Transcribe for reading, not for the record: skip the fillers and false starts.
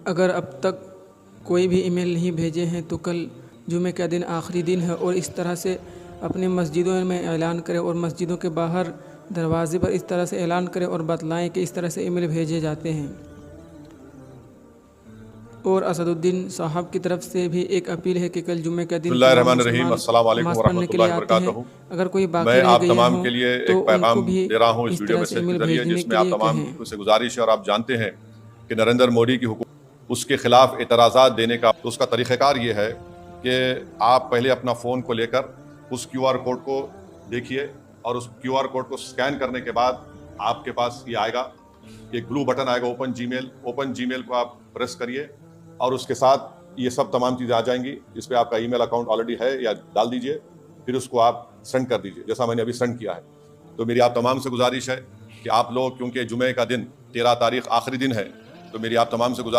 अगर अब तक कोई भी ईमेल नहीं भेजे हैं तो कल जुमे का दिन आखिरी दिन है, और इस तरह से अपने मस्जिदों में ऐलान करें और मस्जिदों के बाहर दरवाज़े पर इस तरह से ऐलान करें और बतलाएं कि इस तरह से ईमेल भेजे जाते हैं। और असदुद्दीन साहब की तरफ से भी एक अपील है कि कल जुमे का दिन तमाम मुसलमान अस्सलाम वालेकुम नमाज़ पढ़ने के लिए वरहमतुल्लाहि आते हैं। वबरकातुहू। अगर कोई बाकी मैं रह आप गए तमाम हों के लिए तो एक उनको पैगाम भी दे रहा हूँ इस इस वीडियो तरह से मैसेज के ईमेल जरिए, भेजने जिसमें के आप लिए तमाम कहें। से गुजारिश है, और आप जानते हैं कि नरेंद्र मोदी की हुकूमत उसके खिलाफ एतराज़ात देने का तो उसका तरीक़ाकार ये है कि आप पहले अपना फ़ोन को लेकर उस QR कोड को देखिए, और उस QR कोड को स्कैन करने के बाद आपके पास ये आएगा, एक ब्लू बटन आएगा ओपन जीमेल को आप प्रेस करिए, और उसके साथ ये सब तमाम चीज़ें आ जाएंगी। इस पर आपका ईमेल अकाउंट ऑलरेडी है या डाल दीजिए, फिर उसको आप सेंड कर दीजिए जैसा मैंने अभी सेंड किया है। तो मेरी आप तमाम से गुजारिश है कि आप लोग, क्योंकि जुमे का दिन 13 तारीख आखिरी दिन है, तो मेरी आप तमाम से गुजारिश